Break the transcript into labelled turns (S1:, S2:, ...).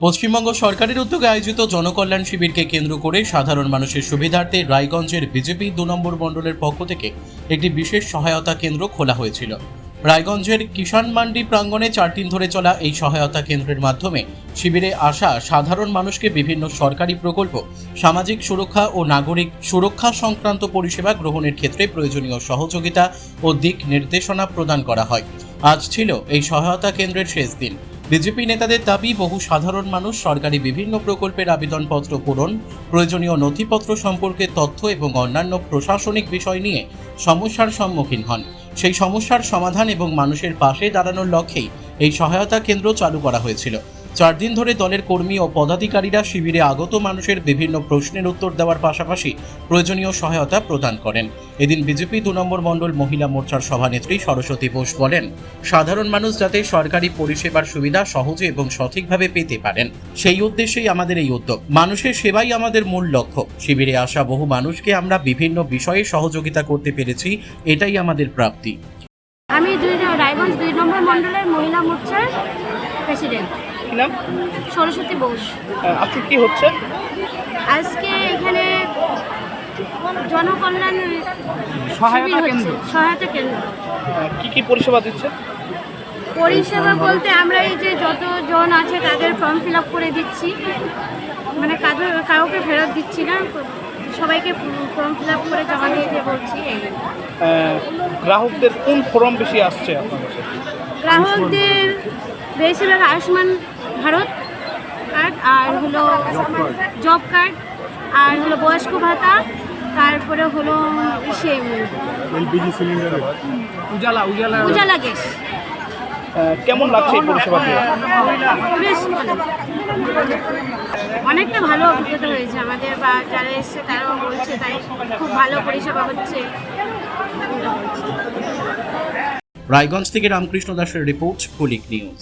S1: পশ্চিমবঙ্গ সরকারের উদ্যোগে আয়োজিত জনকল্যাণ শিবিরকে কেন্দ্র করে সাধারণ মানুষের সুবিধার্থে রায়গঞ্জের বিজেপি ২ নম্বর মণ্ডলের পক্ষ থেকে একটি বিশেষ সহায়তা কেন্দ্র খোলা হয়েছিল। রায়গঞ্জের কিষাণ মান্ডি প্রাঙ্গণে ৪ দিন ধরে চলা এই সহায়তা কেন্দ্রের মাধ্যমে শিবিরে আসা সাধারণ মানুষকে বিভিন্ন সরকারি প্রকল্প, সামাজিক সুরক্ষা ও নাগরিক সুরক্ষা সংক্রান্ত পরিষেবা গ্রহণের ক্ষেত্রে প্রয়োজনীয় সহযোগিতা ও দিক নির্দেশনা প্রদান করা হয়। আজ ছিল এই সহায়তা কেন্দ্রের শেষ দিন। বিজেপি নেতাদের দাবি, বহু সাধারণ মানুষ সরকারি বিভিন্ন প্রকল্পের আবেদনপত্র পূরণ, প্রয়োজনীয় নথিপত্র সম্পর্কে তথ্য এবং অন্যান্য প্রশাসনিক বিষয় নিয়ে সমস্যার সম্মুখীন হন। সেই সমস্যার সমাধান এবং মানুষের পাশে দাঁড়ানোর লক্ষ্যেই এই সহায়তা কেন্দ্র চালু করা হয়েছিল। ৪ দিন ধরে দলের কর্মী ও পদাধিকারীরা শিবিরে আগত মানুষের বিভিন্ন প্রশ্নের উত্তর দেওয়ার পাশাপাশি প্রয়োজনীয় সহায়তা প্রদান করেন। এদিন বিজেপি ২ নম্বর মণ্ডল মহিলা মোর্চার সভানেত্রী সরস্বতী বোস বলেন, সাধারণ মানুষ যাতে সরকারি পরিষেবার সুবিধা সহজে এবং সঠিকভাবে পেতে পারেন, সেই উদ্দেশ্যেই আমাদের এই উদ্যোগ। মানুষের সেবাই আমাদের মূল লক্ষ্য। শিবিরে আসা বহু মানুষকে আমরা বিভিন্ন বিষয়ে সহযোগিতা করতে পেরেছি, এটাই আমাদের প্রাপ্তি।
S2: আমি রায়গঞ্জ ২ নম্বর মণ্ডলের মহিলা মোর্চার প্রেসিডেন্ট।
S3: কি নাম?
S2: সরস্বতী বোস।
S3: আজকে কি হচ্ছে?
S2: আজকে এখানে জনকল্যাণ
S3: সহায়তা
S2: শিবির
S3: কেন্দ্র।
S2: হচ্ছে, সহায়তা কেন্দ্র।
S3: কি পরিষেবা দিচ্ছে?
S2: পরিষেবা বলতে আমরা এই যে যতজন আছে তাদের ফর্ম ফিল আপ করে দিচ্ছি, মানে কাউকে ফেরত দিচ্ছি না, সবাইকে ফর্ম ফিল আপ করে জমা দিয়ে বলছি। এই
S3: গ্রাহকদের কোন ফর্ম বেশি আসছে আপনার কাছে?
S2: গ্রাহকদের বেশিরভাগ আয়ুষ্মান ভারত কার্ড, আর হলো জব কার্ড, আর হলো বয়স্ক ভাতা, তারপরে হলো সে উজালা গ্যাস।
S3: কেমন লাগছে এই পরিষেবা দিয়ে?
S2: বেশ ভালো, অনেকটা ভালো অভিজ্ঞতা হয়েছে আমাদের, বা যারা এসছে তারাও বলছে তাই খুব ভালো পরিষেবা হচ্ছে।
S1: রায়গঞ্জ থেকে রামকৃষ্ণ দাসের রিপোর্ট, কুলিক নিউজ।